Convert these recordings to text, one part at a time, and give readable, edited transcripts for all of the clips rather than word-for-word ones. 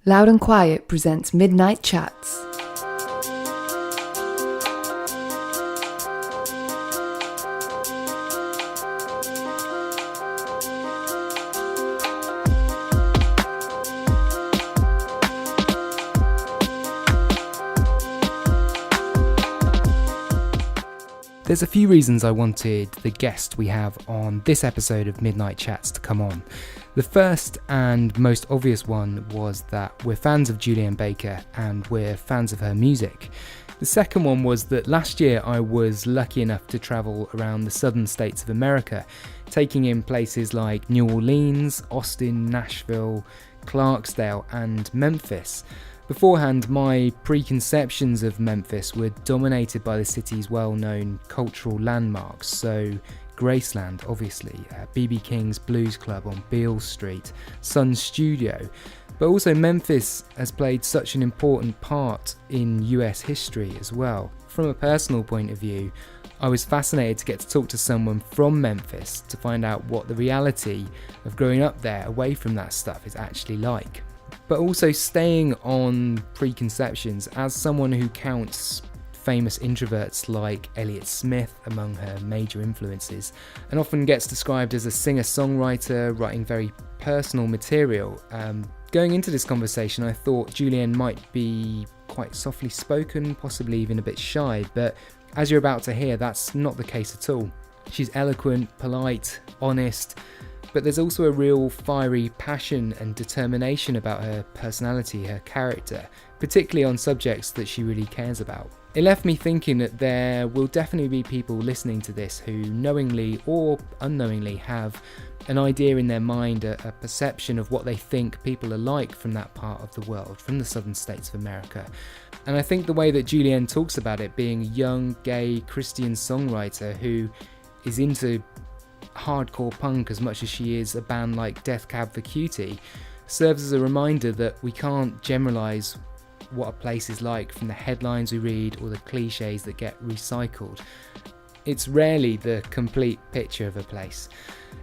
Loud and Quiet presents Midnight Chats. There's a few reasons I wanted the guest we have on this episode of Midnight Chats to come on. The first and most obvious one was that we're fans of Julien Baker and we're fans of her music. The second one was that last year I was lucky enough to travel around the southern states of America, taking in places like New Orleans, Austin, Nashville, Clarksdale and Memphis. Beforehand, my preconceptions of Memphis were dominated by the city's well-known cultural landmarks, so Graceland, obviously, B.B. King's Blues Club on Beale Street, Sun Studio, but also Memphis has played such an important part in US history as well. From a personal point of view, I was fascinated to get to talk to someone from Memphis to find out what the reality of growing up there away from that stuff is actually like. But also staying on preconceptions, as someone who counts famous introverts like Elliott Smith among her major influences, and often gets described as a singer-songwriter writing very personal material. Going into this conversation, I thought Julien might be quite softly spoken, possibly even a bit shy, but as you're about to hear, that's not the case at all. She's eloquent, polite, honest, but there's also a real fiery passion and determination about her personality, her character, particularly on subjects that she really cares about. It left me thinking that there will definitely be people listening to this who knowingly or unknowingly have an idea in their mind, a perception of what they think people are like from that part of the world, from the southern states of America. And I think the way that Julien talks about it, being a young, gay, Christian songwriter who is into hardcore punk as much as she is a band like Death Cab for Cutie, serves as a reminder that we can't generalise what a place is like from the headlines we read or the cliches that get recycled. It's rarely the complete picture of a place.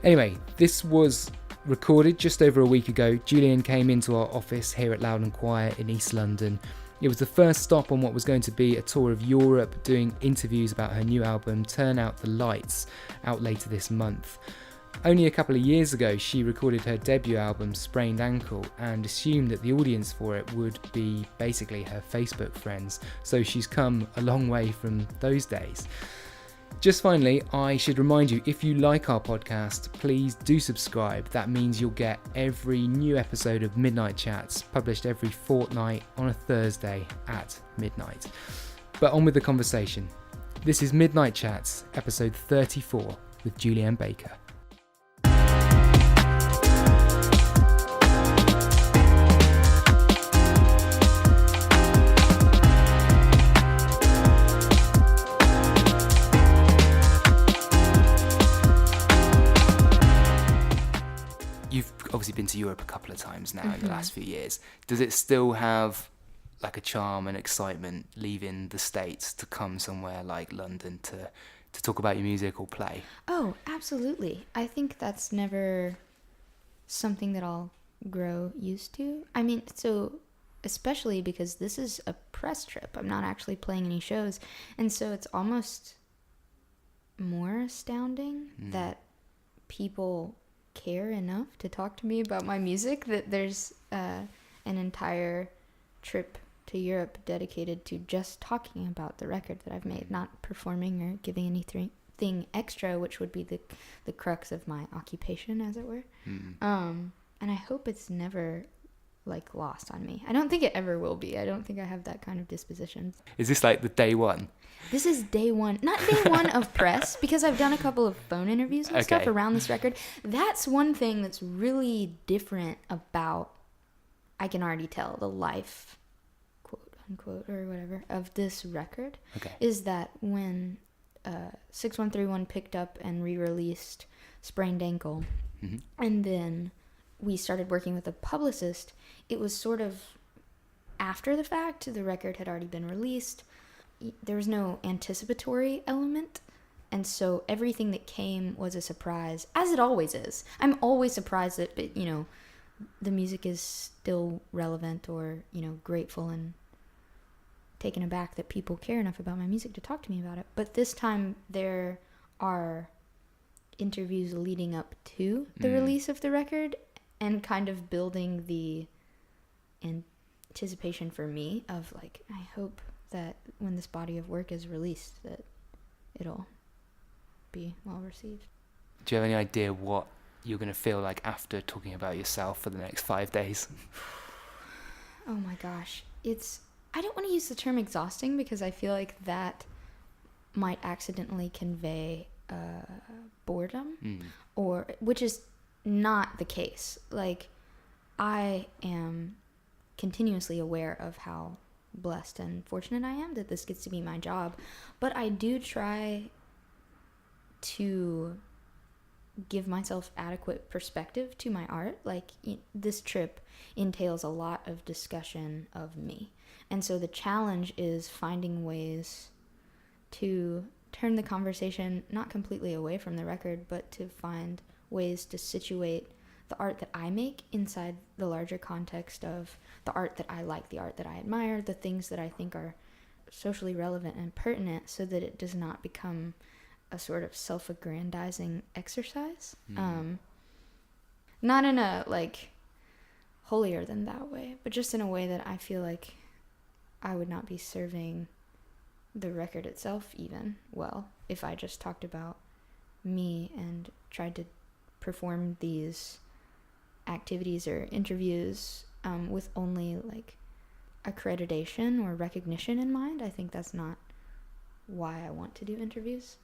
Anyway, this was recorded just over a week ago. Julien came into our office here at Loud and Quiet in East London. It was the first stop on what was going to be a tour of Europe, doing interviews about her new album, Turn Out the Lights, out later this month. Only a couple of years ago, she recorded her debut album, Sprained Ankle, and assumed that the audience for it would be basically her Facebook friends, so she's come a long way from those days. Just finally, I should remind you, if you like our podcast, please do subscribe. That means you'll get every new episode of Midnight Chats published every fortnight on a Thursday at midnight. But on with the conversation. This is Midnight Chats, episode 34 with Julien Baker. Obviously been to Europe a couple of times now in the last few years. Does it still have like a charm and excitement leaving the States to come somewhere like London to talk about your music or play? Oh, absolutely. I think that's never something that I'll grow used to. I mean, so especially because this is a press trip. I'm not actually playing any shows. And so it's almost more astounding that people care enough to talk to me about my music, that there's an entire trip to Europe dedicated to just talking about the record that I've made, not performing or giving anything extra, which would be the crux of my occupation, as it were. And I hope it's never like lost on me. I don't think it ever will be. I don't think I have that kind of disposition. Is this like the day one? This is day one. Not day one of press, because I've done a couple of phone interviews and stuff around this record. That's one thing that's really different about, I can already tell, the life, quote unquote, or whatever, of this record, is that when 6131 picked up and re-released Sprained Ankle, and then we started working with a publicist, it was sort of after the fact. The record had already been released. There was no anticipatory element, and so everything that came was a surprise, as it always is. I'm always surprised that, the music is still relevant, or, you know, grateful and taken aback that people care enough about my music to talk to me about it. But this time there are interviews leading up to the release of the record, and kind of building the anticipation for me of, like, I hope that when this body of work is released that it'll be well received. Do you have any idea what you're going to feel like after talking about yourself for the next 5 days? Oh my gosh. I don't want to use the term exhausting, because I feel like that might accidentally convey boredom, or which is not the case. Like, I am continuously aware of how blessed and fortunate I am that this gets to be my job, but I do try to give myself adequate perspective to my art. Like, this trip entails a lot of discussion of me, and so the challenge is finding ways to turn the conversation not completely away from the record, but to find ways to situate the art that I make inside the larger context of the art that I like, the art that I admire, the things that I think are socially relevant and pertinent, so that it does not become a sort of self-aggrandizing exercise. Not in a, like, holier than thou way, but just in a way that I feel like I would not be serving the record itself even well if I just talked about me and tried to perform these activities or interviews with only, like, accreditation or recognition in mind. I think that's not why I want to do interviews.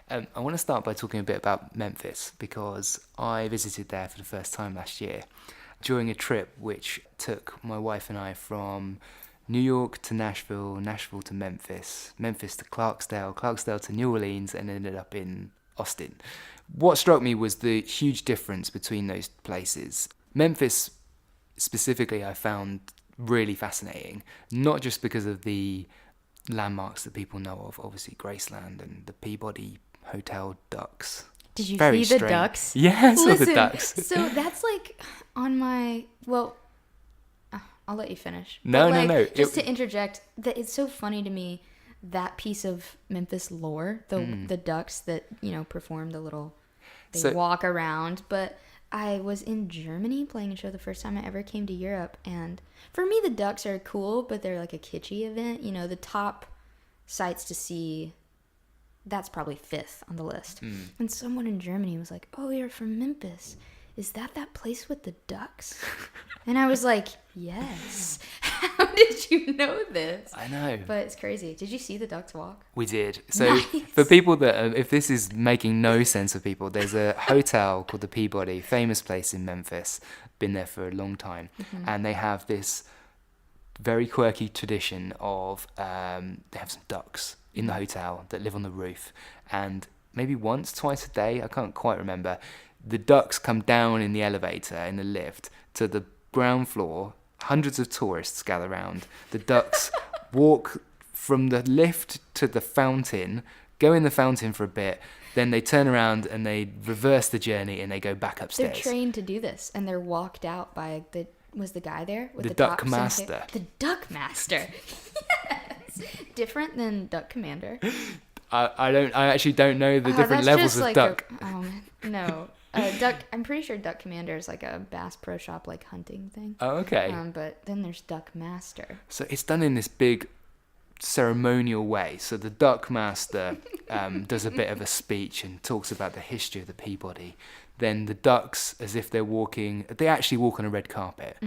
I want to start by talking a bit about Memphis, because I visited there for the first time last year during a trip which took my wife and I from New York to Nashville, Nashville to Memphis, Memphis to Clarksdale, Clarksdale to New Orleans, and ended up in Austin. What struck me was the huge difference between those places. Memphis specifically I found really fascinating, not just because of the landmarks that people know of, obviously Graceland and the Peabody Hotel Ducks. Did you Very see the strange. ducks? Yeah, I saw Listen, the ducks. So that's, like, on my, well, I'll let you finish. No. Just to interject, that it's so funny to me, that piece of Memphis lore, the ducks that, you know, perform the little, they walk around. But I was in Germany playing a show the first time I ever came to Europe, and for me the ducks are cool, but they're like a kitschy event. You know, the top sights to see, that's probably 5th on the list. And someone in Germany was like, "Oh, you're from Memphis. Is that place with the ducks?" And I was like, "Yes." How did you know this? I know. But it's crazy. Did you see the ducks walk? We did. So Nice. for people that, if this is making no sense for people, there's a hotel called the Peabody, famous place in Memphis, been there for a long time. And they have this very quirky tradition of, they have some ducks in the hotel that live on the roof. And maybe once, twice a day, I can't quite remember, the ducks come down in the elevator, in the lift, to the ground floor. Hundreds of tourists gather around. The ducks walk from the lift to the fountain, go in the fountain for a bit, then they turn around and they reverse the journey and they go back upstairs. They're trained to do this, and they're walked out by was the guy there with the the duck top master. The duck master. Yes. Different than duck commander. I actually don't know the different levels of like duck. No. Duck. I'm pretty sure Duck Commander is like a Bass Pro Shop, like, hunting thing. Oh, okay. But then there's Duck Master. So it's done in this big ceremonial way. So the Duck Master does a bit of a speech and talks about the history of the Peabody. Then the ducks, as if they're walking, they actually walk on a red carpet.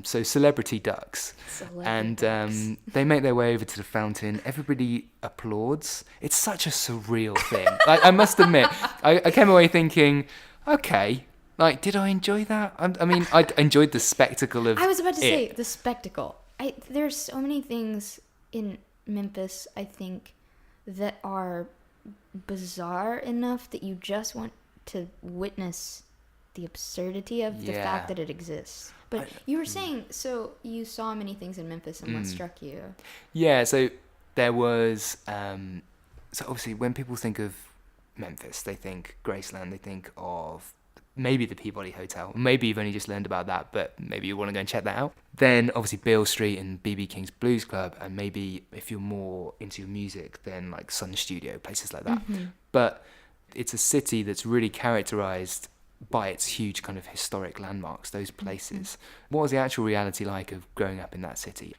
So celebrity ducks. Ducks. They make their way over to the fountain. Everybody applauds. It's such a surreal thing. Like, I must admit, I came away thinking, okay, like, did I enjoy that? I mean, I enjoyed the spectacle of it. I was about to say, the spectacle. There's so many things in Memphis, I think, that are bizarre enough that you just want to witness the absurdity of the fact that it exists. But you were saying, so you saw many things in Memphis, and what struck you? Yeah, so there was, so obviously when people think of Memphis, they think Graceland, they think of maybe the Peabody Hotel. Maybe you've only just learned about that, but maybe you want to go and check that out. Then obviously Beale Street and B.B. King's Blues Club, and maybe if you're more into your music, then like Sun Studio, places like that. But it's a city that's really characterized by its huge kind of historic landmarks, those places. What was the actual reality like of growing up in that city?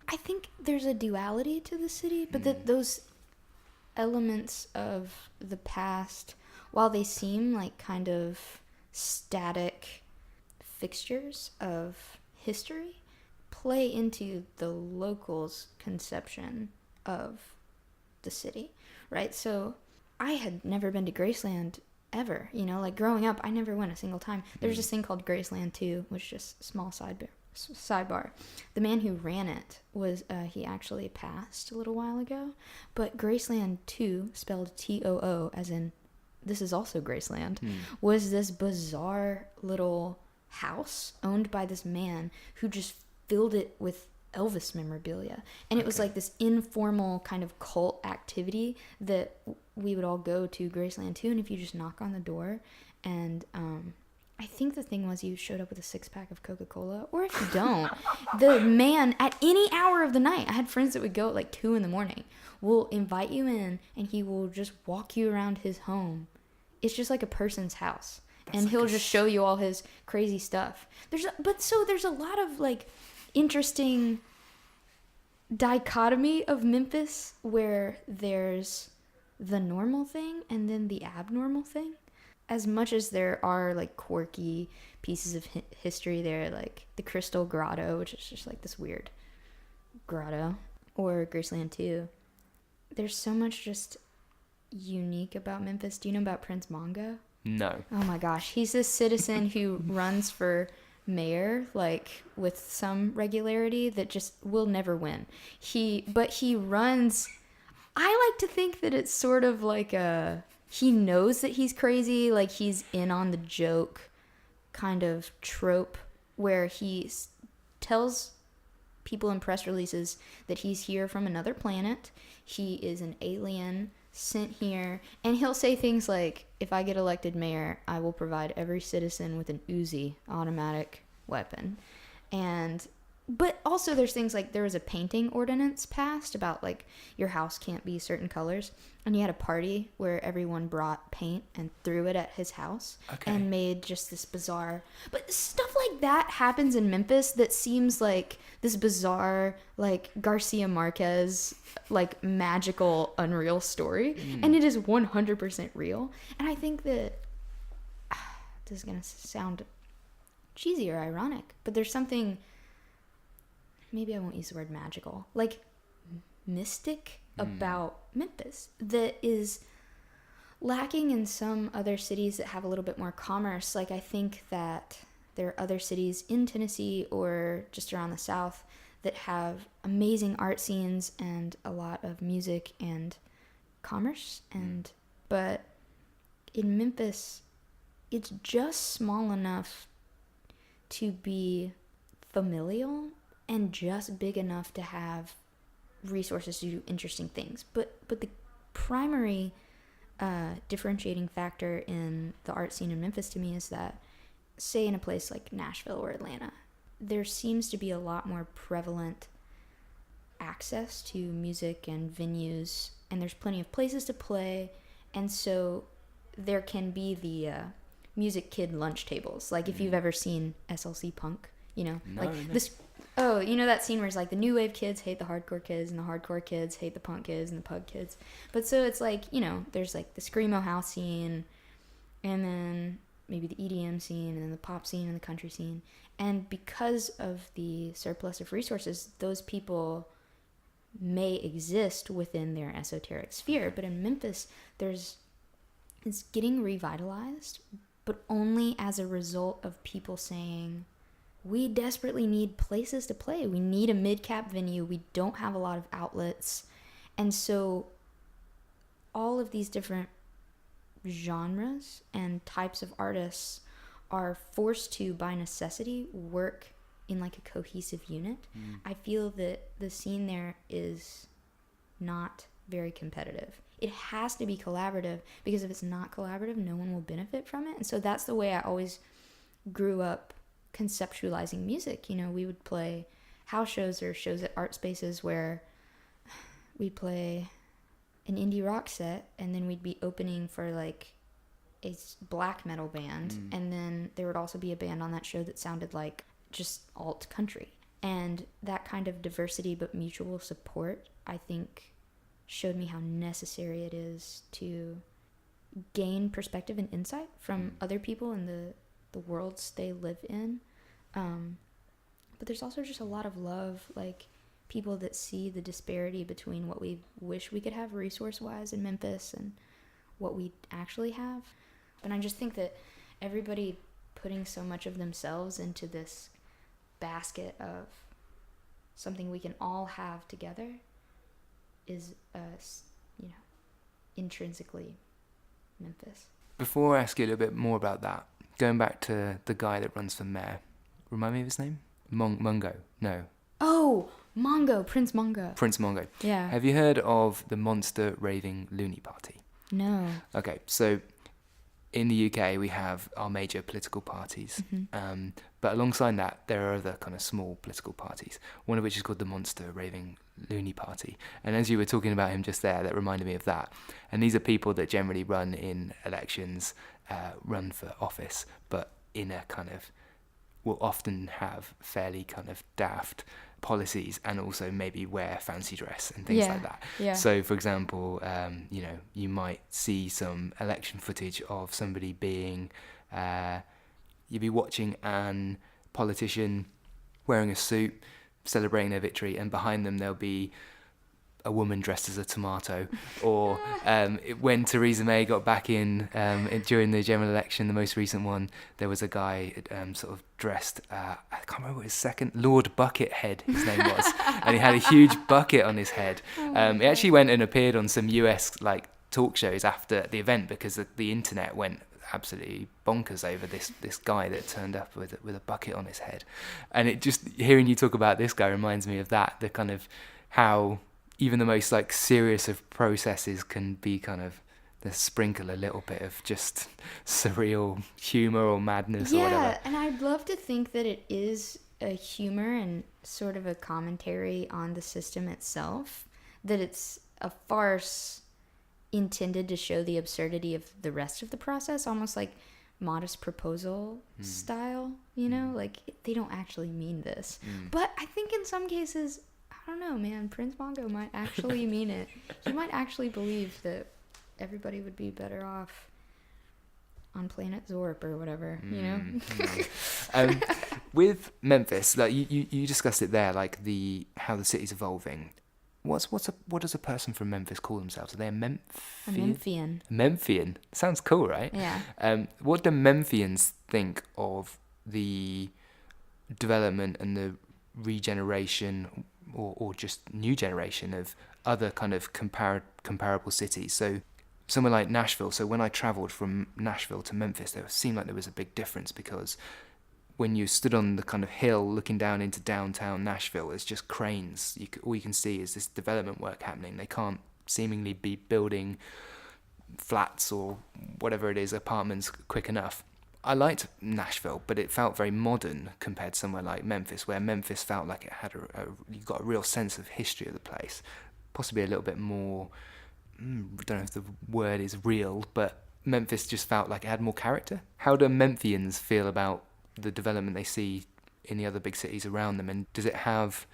I think there's a duality to the city, but that those elements of the past, while they seem like kind of static fixtures of history, play into the locals' conception of the city, right? So I had never been to Graceland ever, you know, like growing up, I never went a single time. There's this thing called Graceland 2, which is just a small sidebar. The man who ran it was, he actually passed a little while ago, but Graceland 2, spelled T-O-O, as in, this is also Graceland, was this bizarre little house owned by this man who just filled it with Elvis memorabilia. And it was like this informal kind of cult activity that we would all go to Graceland 2, and if you just knock on the door, and I think the thing was you showed up with a 6-pack of Coca-Cola, or if you don't, the man at any hour of the night, I had friends that would go at like 2 a.m, will invite you in, and he will just walk you around his home. It's just like a person's house. And like he'll just show you all his crazy stuff. There's a lot of like interesting dichotomy of Memphis where there's the normal thing and then the abnormal thing. As much as there are like quirky pieces of history there, like the Crystal Grotto, which is just like this weird grotto, or Graceland 2, there's so much just unique about Memphis. Do you know about Prince Mongo? No. Oh my gosh, he's this citizen who runs for mayor like with some regularity that just will never win. But he runs. I like to think that it's sort of like he knows that he's crazy, like he's in on the joke kind of trope where he tells people in press releases that he's here from another planet. He is an alien sent here, and he'll say things like, if I get elected mayor, I will provide every citizen with an Uzi automatic weapon. But also there's things like there was a painting ordinance passed about like your house can't be certain colors, and he had a party where everyone brought paint and threw it at his house and made just this bizarre, but stuff like that happens in Memphis that seems like this bizarre like Garcia Marquez like magical unreal story, and it is 100% real. And I think that this is gonna sound cheesy or ironic, but there's something, maybe I won't use the word magical, like mystic about Memphis that is lacking in some other cities that have a little bit more commerce. Like I think that there are other cities in Tennessee or just around the South that have amazing art scenes and a lot of music and commerce, but in Memphis it's just small enough to be familial and just big enough to have resources to do interesting things. But the primary differentiating factor in the art scene in Memphis to me is that, say in a place like Nashville or Atlanta, there seems to be a lot more prevalent access to music and venues, and there's plenty of places to play, and so there can be the music kid lunch tables. Like if you've ever seen SLC Punk, you know, you know that scene where it's like the new wave kids hate the hardcore kids and the hardcore kids hate the punk kids and the pug kids. But so it's like, you know, there's like the screamo house scene, and then maybe the EDM scene, and then the pop scene and the country scene. And because of the surplus of resources, those people may exist within their esoteric sphere. But in Memphis, it's getting revitalized, but only as a result of people saying, we desperately need places to play. We need a mid-cap venue. We don't have a lot of outlets. And so all of these different genres and types of artists are forced to, by necessity, work in like a cohesive unit. I feel that the scene there is not very competitive. It has to be collaborative, because if it's not collaborative, no one will benefit from it. And so that's the way I always grew up conceptualizing music. You know, we would play house shows or shows at art spaces where we'd play an indie rock set, and then we'd be opening for like a black metal band, and then there would also be a band on that show that sounded like just alt country. And that kind of diversity but mutual support, I think, showed me how necessary it is to gain perspective and insight from other people in the worlds they live in. But there's also just a lot of love, like people that see the disparity between what we wish we could have resource-wise in Memphis and what we actually have. And I just think that everybody putting so much of themselves into this basket of something we can all have together is, intrinsically Memphis. Before I ask you a little bit more about that, going back to the guy that runs for mayor, remind me of his name? Mungo? No. Oh, Mongo, Prince Mongo. Prince Mongo. Yeah. Have you heard of the monster raving Loony party? No. Okay, so in the UK we have our major political parties, but alongside that there are other kind of small political parties, one of which is called the Monster Raving Loony Party. And as you were talking about him just there, that reminded me of that. And these are people that generally run in elections, run for office, but in a kind of, will often have fairly kind of daft policies, and also maybe wear fancy dress and things like that. Yeah. So, for example, you might see some election footage of somebody being, you'd be watching an politician wearing a suit, celebrating their victory, and behind them there'll be a woman dressed as a tomato. Or when Theresa May got back in during the general election, the most recent one, there was a guy sort of dressed, I can't remember what his second, Lord Buckethead his name was, and he had a huge bucket on his head. He actually went and appeared on some US like talk shows after the event, because the internet went absolutely bonkers over this guy that turned up with a bucket on his head. And it just, hearing you talk about this guy reminds me of that, the kind of how even the most like serious of processes can be kind of, they sprinkle a little bit of just surreal humor or madness or whatever. Yeah, and I'd love to think that it is a humor and sort of a commentary on the system itself, that it's a farce intended to show the absurdity of the rest of the process, almost like Modest Proposal style, like they don't actually mean this. But I think in some cases, I don't know, man, Prince Mongo might actually mean it. He might actually believe that everybody would be better off on planet Zorp or whatever, With Memphis, like you discussed it there, like how the city's evolving. What does a person from Memphis call themselves? Are they a Memphian? A Memphian. A Memphian. Sounds cool, right? Yeah. What do Memphians think of the development and the regeneration or just new generation of other kind of comparable cities? So somewhere like Nashville. So when I travelled from Nashville to Memphis, it seemed like there was a big difference, because when you stood on the kind of hill looking down into downtown Nashville, it's just cranes. All you can see is this development work happening. They can't seemingly be building flats or whatever it is, apartments, quick enough. I liked Nashville, but it felt very modern compared to somewhere like Memphis, where Memphis felt like it had you got a real sense of history of the place, possibly a little bit more, I don't know if the word is real, but Memphis just felt like it had more character. How do Memphians feel about the development they see in the other big cities around them? And does it have,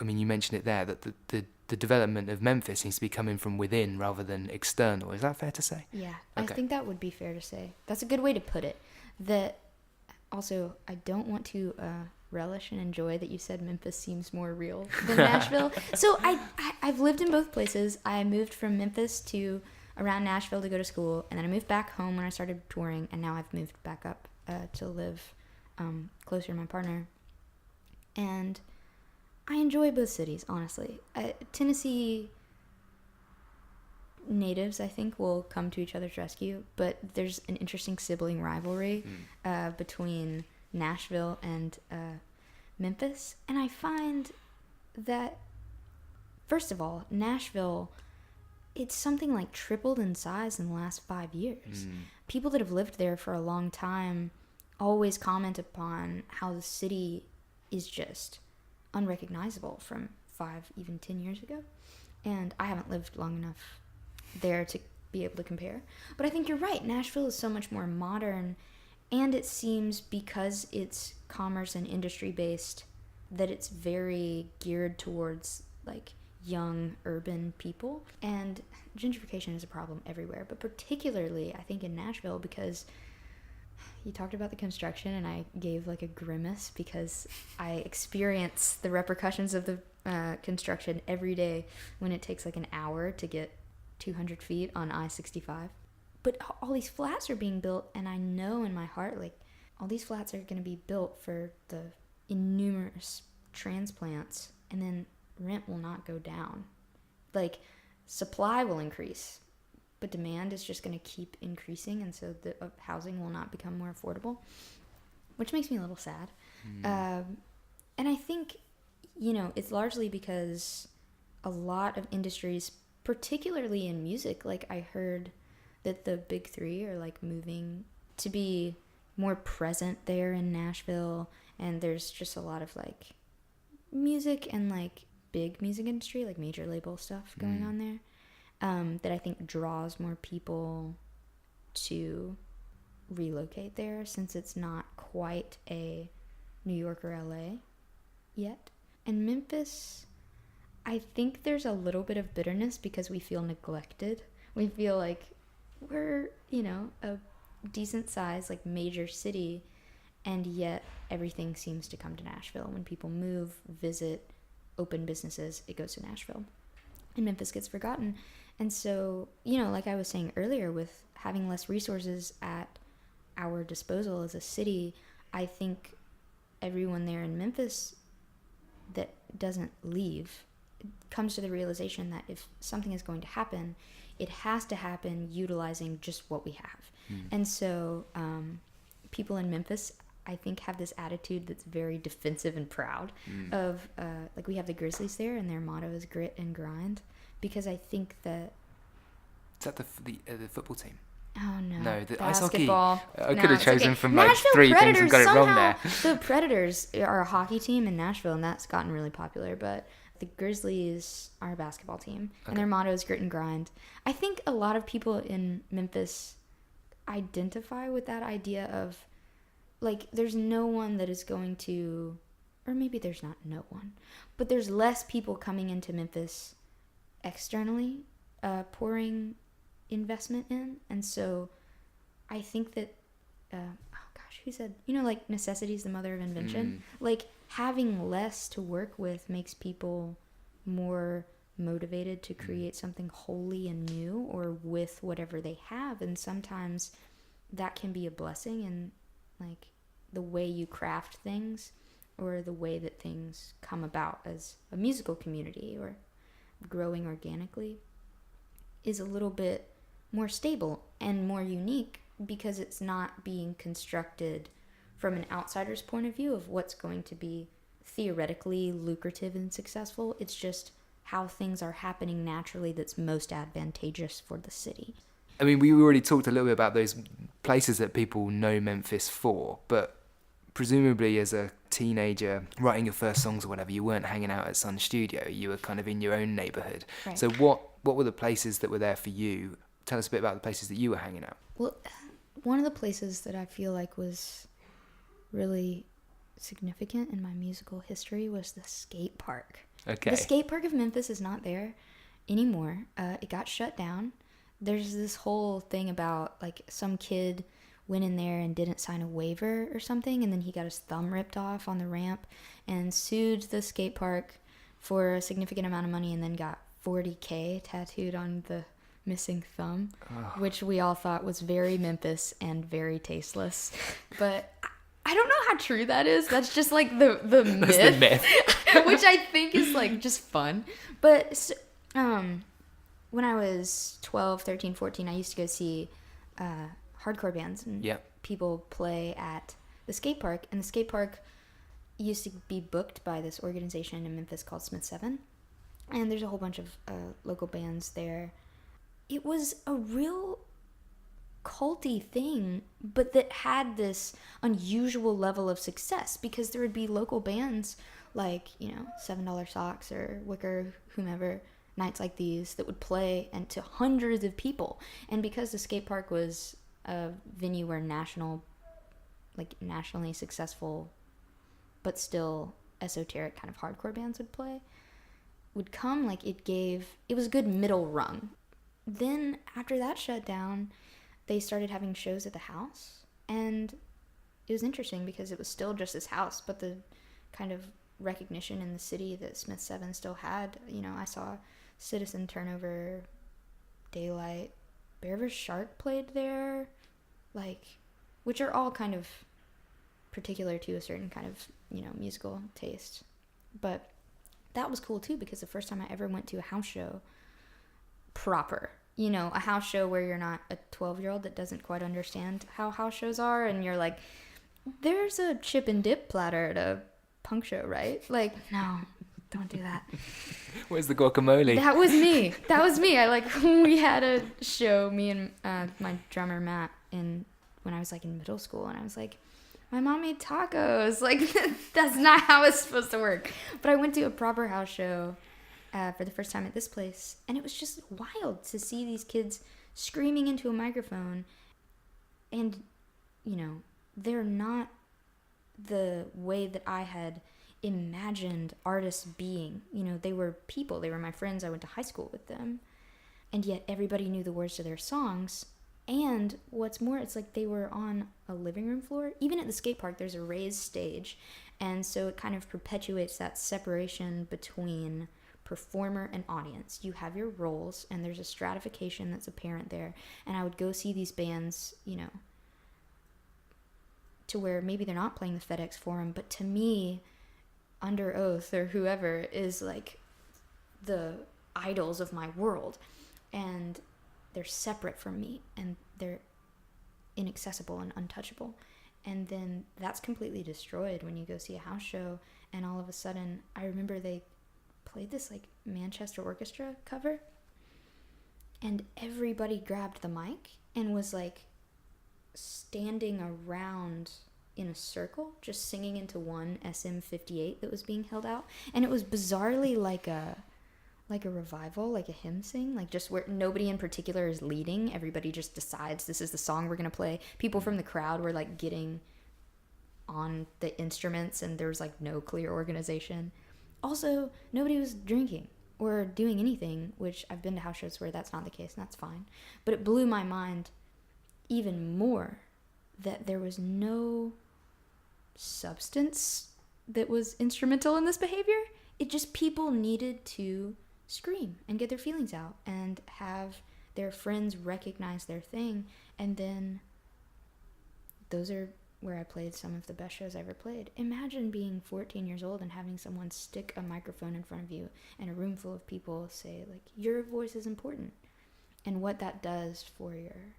I mean, you mentioned it there, that the development of Memphis seems to be coming from within rather than external. Is that fair to say? Yeah, okay. I think that would be fair to say. That's a good way to put it. That also, I don't want to relish and enjoy that you said Memphis seems more real than Nashville. So I've lived in both places. I moved from Memphis to around Nashville to go to school, and then I moved back home when I started touring, and now I've moved back up to live closer to my partner. And I enjoy both cities, honestly. Tennessee natives, I think, will come to each other's rescue, but there's an interesting sibling rivalry between Nashville and Memphis. And I find that, first of all, Nashville it's something like tripled in size in the last 5 years. People that have lived there for a long time always comment upon how the city is just unrecognizable from 5, even 10 years ago. And I haven't lived long enough there to be able to compare. But I think you're right. Nashville is so much more modern, and it seems because it's commerce and industry based that it's very geared towards like young urban people. And gentrification is a problem everywhere, but particularly I think in Nashville, because you talked about the construction and I gave like a grimace because I experience the repercussions of the construction every day when it takes like an hour to get 200 feet on I-65. But all these flats are being built, and I know in my heart like all these flats are going to be built for the innumerous transplants, and then rent will not go down. Like, supply will increase, but demand is just going to keep increasing, and so the housing will not become more affordable, which makes me a little sad. And I think, it's largely because a lot of industries, particularly in music, like I heard that the big three are like moving to be more present there in Nashville, and there's just a lot of like music and like big music industry, like major label stuff going on there, that I think draws more people to relocate there, since it's not quite a New York or LA yet. And Memphis, I think there's a little bit of bitterness because we feel neglected. We feel like we're, a decent size, like major city, and yet everything seems to come to Nashville. When people move, visit, open businesses, it goes to Nashville. And Memphis gets forgotten. And so, like I was saying earlier, with having less resources at our disposal as a city, I think everyone there in Memphis that doesn't leave comes to the realization that if something is going to happen, it has to happen utilizing just what we have. And so people in Memphis, I think, have this attitude that's very defensive and proud of, like we have the Grizzlies there, and their motto is grit and grind, because I think that... Is that the football team? Oh, no. No, the basketball. ice hockey. I could have chosen okay. from like Nashville 3 Predators, things and got it wrong there. The Predators are a hockey team in Nashville, and that's gotten really popular, but the Grizzlies are a basketball team, and their motto is grit and grind. I think a lot of people in Memphis identify with that idea of, like, there's no one that is going to, or maybe there's not no one, but there's less people coming into Memphis externally, pouring investment in. And so I think that, who said, like, necessity is the mother of invention. Like, having less to work with makes people more motivated to create something wholly and new, or with whatever they have. And sometimes that can be a blessing in, like, the way you craft things, or the way that things come about as a musical community or growing organically, is a little bit more stable and more unique, because it's not being constructed from an outsider's point of view of what's going to be theoretically lucrative and successful. It's just how things are happening naturally that's most advantageous for the city. I mean, we already talked a little bit about those places that people know Memphis for, but presumably as a teenager writing your first songs or whatever, you weren't hanging out at Sun Studio. You were kind of in your own neighborhood. Right. So what were the places that were there for you? Tell us a bit about the places that you were hanging out. Well, one of the places that I feel like was really significant in my musical history was the skate park. Okay. The skate park of Memphis is not there anymore. It got shut down. There's this whole thing about, like, some kid went in there and didn't sign a waiver or something, and then he got his thumb ripped off on the ramp and sued the skate park for a significant amount of money, and then got $40,000 tattooed on the missing thumb, which we all thought was very Memphis and very tasteless. But I don't know how true that is. That's just like the myth. That's the myth. Which I think is like just fun. But when I was 12, 13, 14, I used to go see hardcore bands, and people play at the skate park. And the skate park used to be booked by this organization in Memphis called Smith 7. And there's a whole bunch of local bands there it was a real culty thing, but that had this unusual level of success because there would be local bands like, $7 Socks or Wicker, whomever, nights like these that would play and to hundreds of people. And because the skate park was a venue where nationally successful but still esoteric kind of hardcore bands would come, like it was a good middle rung. Then after that shut down, they started having shows at the house, and it was interesting because it was still just this house, but the kind of recognition in the city that Smith 7 still had. I saw Citizen Turnover, Daylight, Bear vs. Shark played there, which are all kind of particular to a certain kind of, musical taste. But that was cool too, because the first time I ever went to a house show proper, a house show where you're not a 12-year-old that doesn't quite understand how house shows are, and you're like, there's a chip and dip platter at a punk show, right? Like, no, don't do that. Where's the guacamole? That was me. We had a show, me and my drummer Matt, when I was in middle school, and I was like, my mom made tacos. That's not how it's supposed to work. But I went to a proper house show for the first time at this place, and it was just wild to see these kids screaming into a microphone, and they're not the way that I had imagined artists being. They were people, they were my friends, I went to high school with them, and yet everybody knew the words to their songs. And what's more, it's like they were on a living room floor. Even at the skate park, there's a raised stage, and so it kind of perpetuates that separation between performer and audience. You have your roles, and there's a stratification that's apparent there. And I would go see these bands, to where maybe they're not playing the FedEx Forum, but to me, Under Oath or whoever is the idols of my world, and they're separate from me, and they're inaccessible and untouchable. And then that's completely destroyed when you go see a house show, and all of a sudden, I remember they played this Manchester Orchestra cover, and everybody grabbed the mic and was standing around in a circle, just singing into one SM58 that was being held out. And it was bizarrely like a revival, like a hymn sing, just where nobody in particular is leading. Everybody just decides this is the song we're going to play. People from the crowd were getting on the instruments, and there was no clear organization. Also, nobody was drinking or doing anything, which I've been to house shows where that's not the case, and that's fine. But it blew my mind even more that there was no substance that was instrumental in this behavior. It just, people needed to scream and get their feelings out and have their friends recognize their thing. And then those are where I played some of the best shows I ever played. Imagine being 14 years old and having someone stick a microphone in front of you and a room full of people say, your voice is important, and what that does for your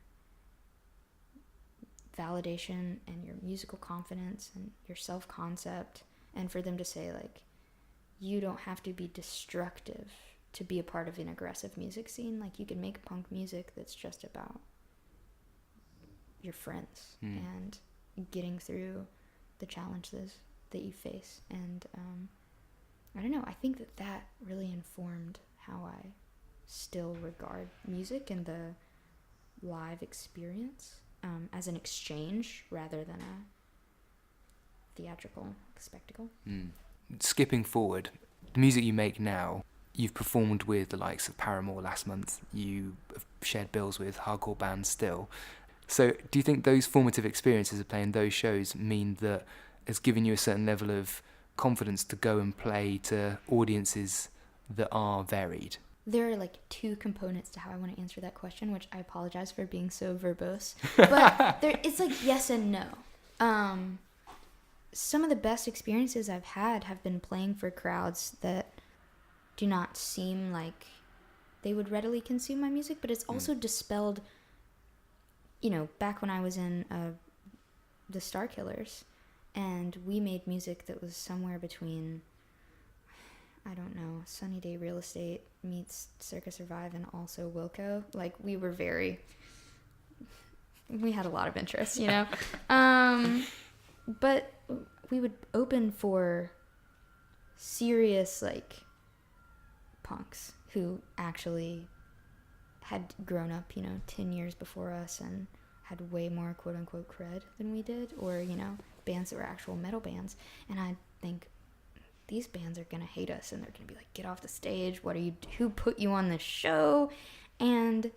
validation and your musical confidence and your self-concept, and for them to say, you don't have to be destructive to be a part of an aggressive music scene. You can make punk music that's just about your friends and getting through the challenges that you face. And I don't know, I think that really informed how I still regard music and the live experience as an exchange rather than a theatrical spectacle. Skipping forward, the music you make now, you've performed with the likes of Paramore last month, you have shared bills with hardcore bands still. So do you think those formative experiences of playing those shows mean that it's given you a certain level of confidence to go and play to audiences that are varied? There are two components to how I want to answer that question, which I apologize for being so verbose. But it's yes and no. Some of the best experiences I've had have been playing for crowds that do not seem like they would readily consume my music, but it's also dispelled, back when I was in the Starkillers, and we made music that was somewhere between, I don't know, Sunny Day Real Estate meets Circa Survive and also Wilco. Like, we had a lot of interest, you know? But we would open for serious, like, punks who actually had grown up, you know, 10 years before us and had way more quote-unquote cred than we did, or, you know, bands that were actual metal bands. And I think these bands are gonna hate us, and they're gonna be like, get off the stage, who put you on this show? And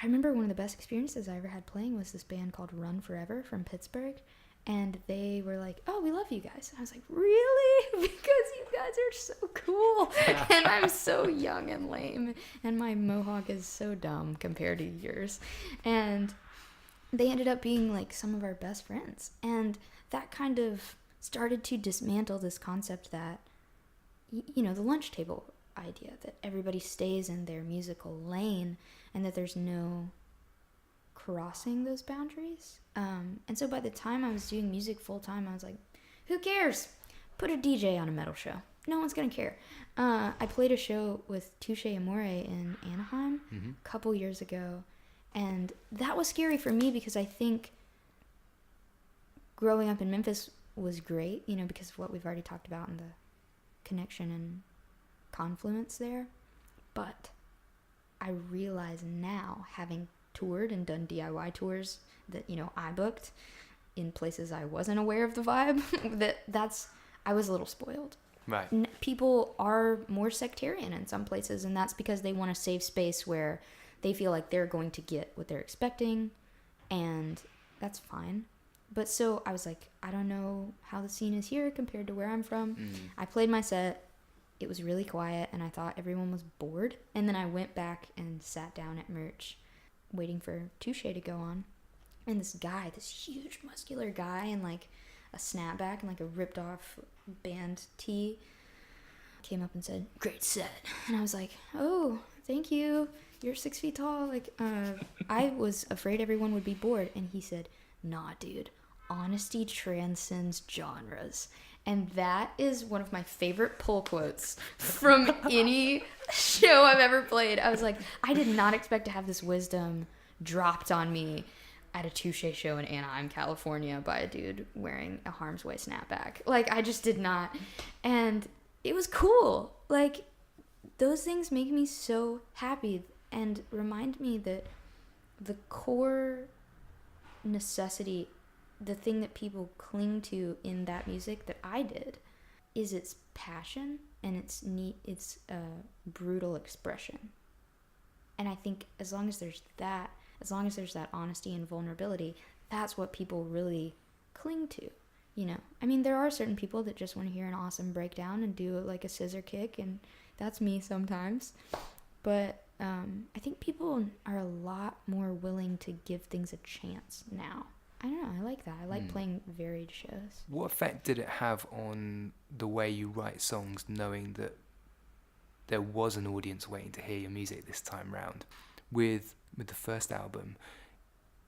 I remember one of the best experiences I ever had playing was this band called Run Forever from Pittsburgh, and they were like, oh, we love you guys. And I was like, really? Because you guys are so cool. And I'm so young and lame, and my mohawk is so dumb compared to yours. And they ended up being like some of our best friends, and that kind of started to dismantle this concept that, you know, the lunch table idea, that everybody stays in their musical lane and that there's no crossing those boundaries. And so by the time I was doing music full time, I was like, who cares? Put a DJ on a metal show. No one's gonna care. I played a show with Touche Amore in Anaheim a couple years ago, and that was scary for me because I think growing up in Memphis was great, you know, because of what we've already talked about and the connection and confluence there. But I realize now, having toured and done DIY tours that, you know, I booked in places I wasn't aware of the vibe, I was a little spoiled. Right. People are more sectarian in some places, and that's because they want a safe space where they feel like they're going to get what they're expecting, and that's fine. But so I was like, I don't know how the scene is here compared to where I'm from. I played my set. It was really quiet, and I thought everyone was bored. And then I went back and sat down at merch, waiting for Touche to go on. And this guy, this huge muscular guy in like a snapback and like a ripped off band tee, came up and said, great set. And I was like, oh, thank you. You're 6 feet tall. Like, I was afraid everyone would be bored. And he said, nah, dude. Honesty transcends genres. And that is one of my favorite pull quotes from any show I've ever played. I was like, I did not expect to have this wisdom dropped on me at a Touche show in Anaheim, California by a dude wearing a Harm's Way snapback. Like, I just did not. And it was cool. Like, those things make me so happy and remind me that the core necessity, the thing that people cling to in that music that I did, is its passion and its brutal expression. And I think as long as there's that honesty and vulnerability, that's what people really cling to, you know? I mean, there are certain people that just want to hear an awesome breakdown and do like a scissor kick, and that's me sometimes. But I think people are a lot more willing to give things a chance now. I don't know, I like that. I like playing varied shows. What effect did it have on the way you write songs, knowing that there was an audience waiting to hear your music this time round? With the first album,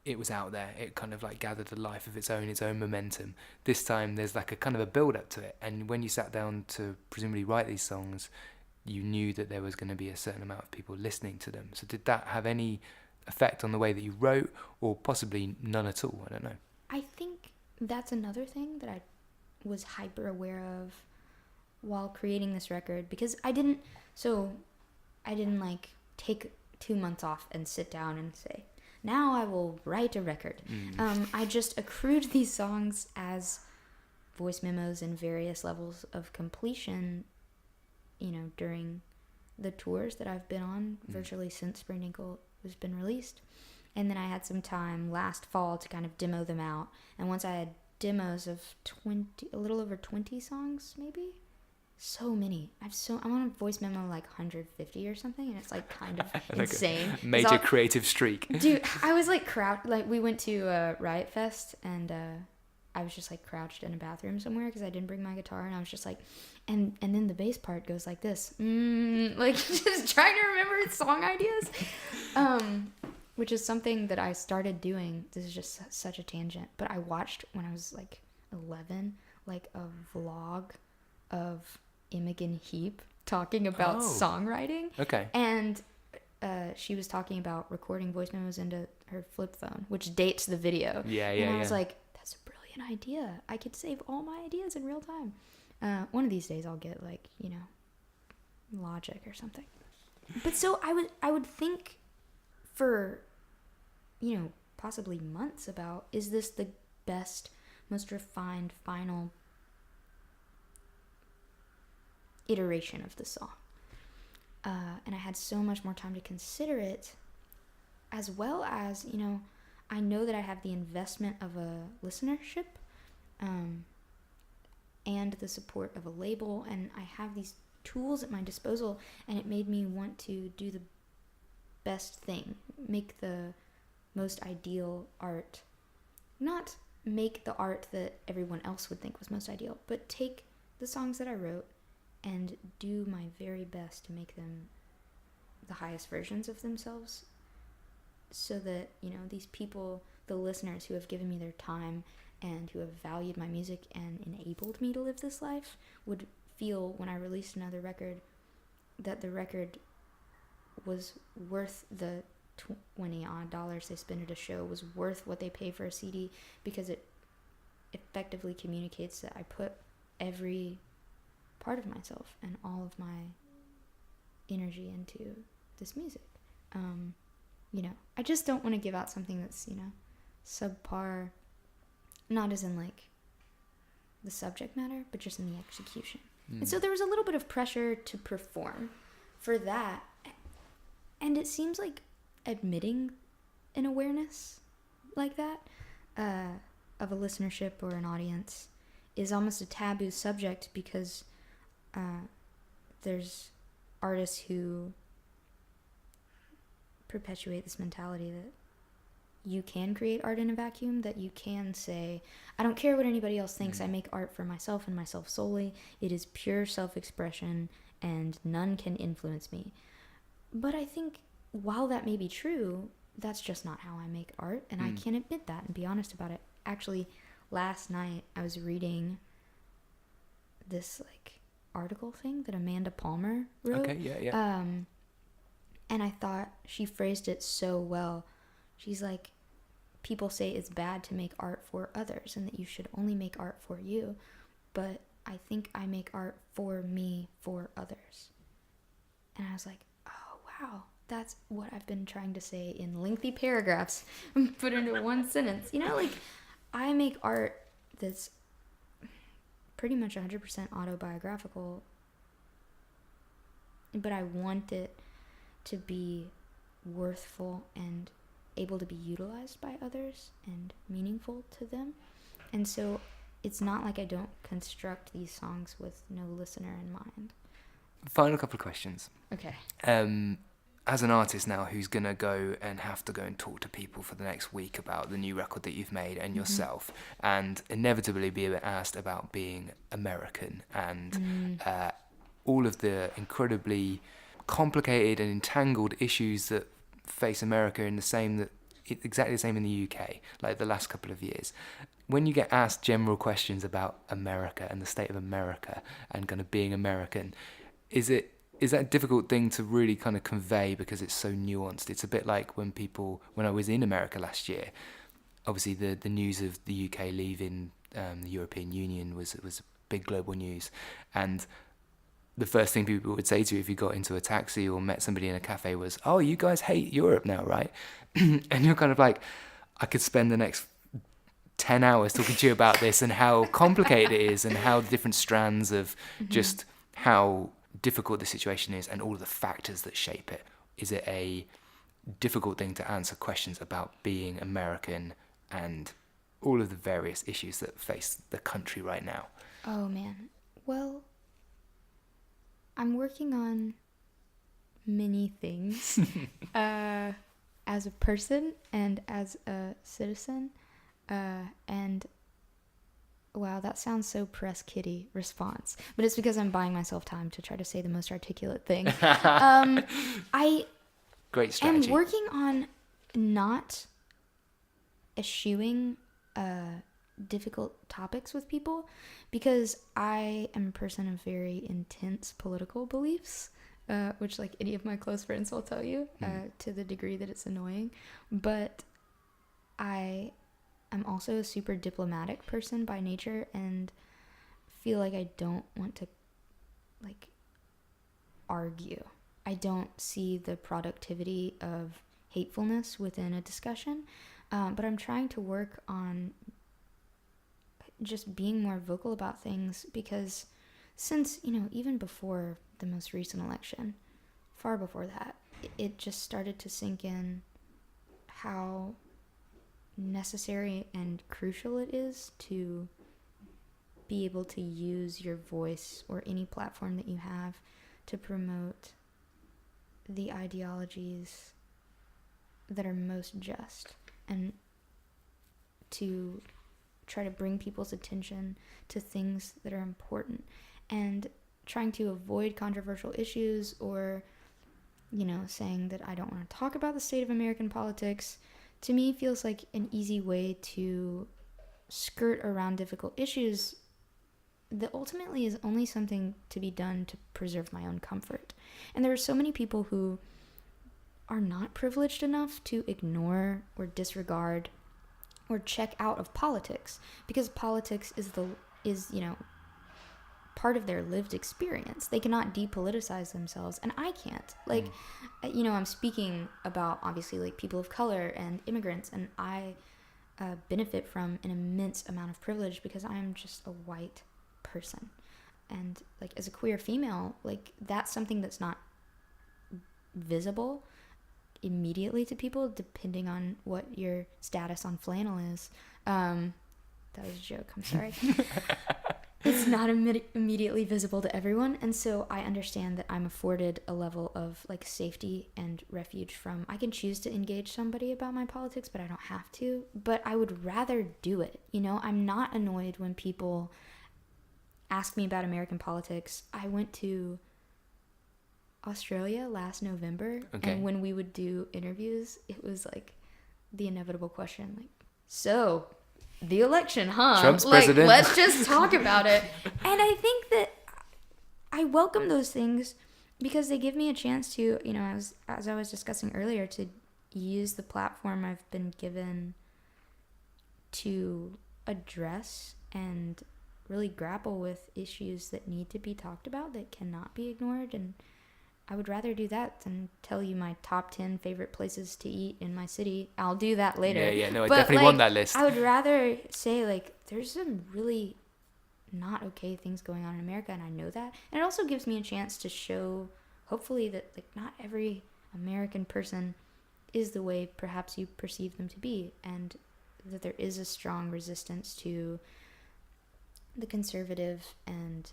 it was out there. It kind of like gathered a life of its own momentum. This time there's like a kind of a build up to it. And when you sat down to presumably write these songs, you knew that there was going to be a certain amount of people listening to them. So did that have any effect on the way that you wrote, or possibly none at all? I don't know. I think that's another thing that I was hyper aware of while creating this record, because I didn't like take 2 months off and sit down and say, now I will write a record. I just accrued these songs as voice memos in various levels of completion, you know, during the tours that I've been on virtually since Spring Ankle has been released. And then I had some time last fall to kind of demo them out. And once I had demos of a little over 20 songs, maybe, so many. I'm on a voice memo like 150 or something, and it's like kind of like insane. A major creative streak. Dude, I was like we went to Riot Fest, and I was just like crouched in a bathroom somewhere because I didn't bring my guitar, and I was just like, and then the bass part goes like this, like just trying to remember song ideas, which is something that I started doing. This is just such a tangent, but I watched when I was like 11, like a vlog of Imogen Heap talking about songwriting. Okay. And she was talking about recording voice memos into her flip phone, which dates the video. And I was like, that's a brilliant idea. I could save all my ideas in real time. One of these days I'll get like, Logic or something. But so I would think for, possibly months about, is this the best, most refined, final iteration of the song? And I had so much more time to consider it, as well as, I know that I have the investment of a listenership, and the support of a label, and I have these tools at my disposal, and it made me want to do the best thing, make the most ideal art. Not make the art that everyone else would think was most ideal, but take the songs that I wrote and do my very best to make them the highest versions of themselves, so that, these people, the listeners who have given me their time and who have valued my music and enabled me to live this life, would feel when I released another record that the record was worth the $20 they spend at a show, was worth what they pay for a CD, because it effectively communicates that I put every part of myself and all of my energy into this music. I just don't want to give out something that's, subpar, not as in like the subject matter, but just in the execution. And so there was a little bit of pressure to perform for that. And it seems like admitting an awareness like that, of a listenership or an audience, is almost a taboo subject, because there's artists who perpetuate this mentality that you can create art in a vacuum, that you can say, I don't care what anybody else thinks, I make art for myself and myself solely. It is pure self-expression and none can influence me. But I think while that may be true, that's just not how I make art, and I can admit that and be honest about it. Actually, last night I was reading this article thing that Amanda Palmer wrote. Okay, yeah. And I thought she phrased it so well. She's like, people say it's bad to make art for others and that you should only make art for you, but I think I make art for me, for others. And I was like, oh wow, that's what I've been trying to say in lengthy paragraphs put into one sentence. I make art that's pretty much 100% autobiographical, but I want it to be worthful and able to be utilized by others and meaningful to them. And so it's not like I don't construct these songs with no listener in mind. Final couple of questions. Okay. As an artist now who's going to go and have to go and talk to people for the next week about the new record that you've made and yourself, and inevitably be asked about being American and all of the incredibly complicated and entangled issues that face America exactly the same in the UK, like the last couple of years. When you get asked general questions about America and the state of America and kind of being American, is that a difficult thing to really kind of convey because it's so nuanced? It's a bit like when I was in America last year, obviously the news of the UK leaving the European Union was big global news, and the first thing people would say to you if you got into a taxi or met somebody in a cafe was, oh, you guys hate Europe now, right? And you're kind of like, I could spend the next 10 hours talking to you about this and how complicated it is and how the different strands of just how difficult the situation is and all of the factors that shape it. Is it a difficult thing to answer questions about being American and all of the various issues that face the country right now? Oh, man. Well, I'm working on many things as a person and as a citizen. And wow, that sounds so press kitty response, but it's because I'm buying myself time to try to say the most articulate thing. I Great strategy. am working on not eschewing difficult topics with people, because I am a person of very intense political beliefs, which like any of my close friends will tell you, to the degree that it's annoying. But I am also a super diplomatic person by nature, and feel like I don't want to like argue. I don't see the productivity of hatefulness within a discussion, but I'm trying to work on just being more vocal about things, because since, even before the most recent election, far before that, it just started to sink in how necessary and crucial it is to be able to use your voice or any platform that you have to promote the ideologies that are most just, and to try to bring people's attention to things that are important, and trying to avoid controversial issues, or saying that I don't want to talk about the state of American politics, to me feels like an easy way to skirt around difficult issues that ultimately is only something to be done to preserve my own comfort. And there are so many people who are not privileged enough to ignore or disregard or check out of politics, because politics is part of their lived experience. They cannot depoliticize themselves, and I can't. I'm speaking about obviously like people of color and immigrants, and I benefit from an immense amount of privilege because I am just a white person, and like as a queer female, like that's something that's not visible immediately to people, depending on what your status on flannel is. That was a joke, I'm sorry. It's not immediately visible to everyone, and so I understand that I'm afforded a level of like safety and refuge from, I can choose to engage somebody about my politics, but I don't have to. But I would rather do it. I'm not annoyed when people ask me about American politics. I went to Australia last November, and when we would do interviews, it was like the inevitable question, like, so the election, huh? Trump's like, president. Let's just talk about it. And I think that I welcome those things because they give me a chance to, as I was discussing earlier, to use the platform I've been given to address and really grapple with issues that need to be talked about, that cannot be ignored. And I would rather do that than tell you my top 10 favorite places to eat in my city. I'll do that later. Yeah, no, I definitely want that list. I would rather say, like, there's some really not okay things going on in America, and I know that. And it also gives me a chance to show, hopefully, that like not every American person is the way perhaps you perceive them to be, and that there is a strong resistance to the conservative and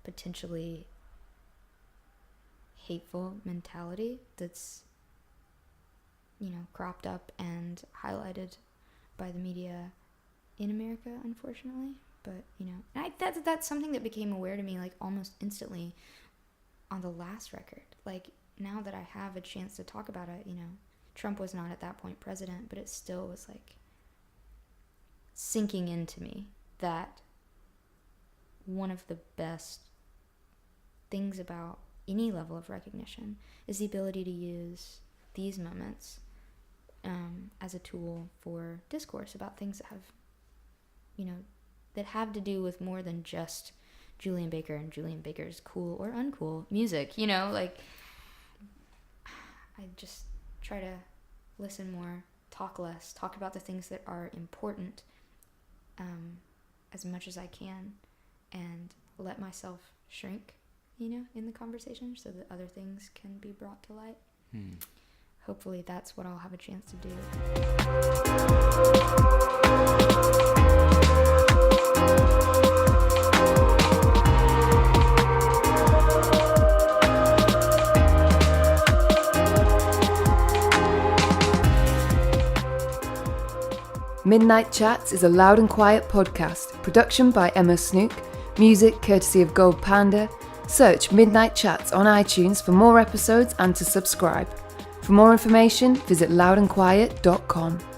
potentially hateful mentality that's cropped up and highlighted by the media in America, unfortunately. But and that's something that became aware to me like almost instantly on the last record. Like, now that I have a chance to talk about it, Trump was not at that point president, but it still was like sinking into me that one of the best things about any level of recognition is the ability to use these moments as a tool for discourse about things that have, that have to do with more than just Julien Baker and Julien Baker's cool or uncool music. Like, I just try to listen more, talk less, talk about the things that are important as much as I can, and let myself shrink in the conversation so that other things can be brought to light. Hopefully that's what I'll have a chance to do. Midnight Chats is a loud and quiet podcast. Production by Emma Snook. Music courtesy of Gold Panda. Search Midnight Chats on iTunes for more episodes and to subscribe. For more information, visit loudandquiet.com.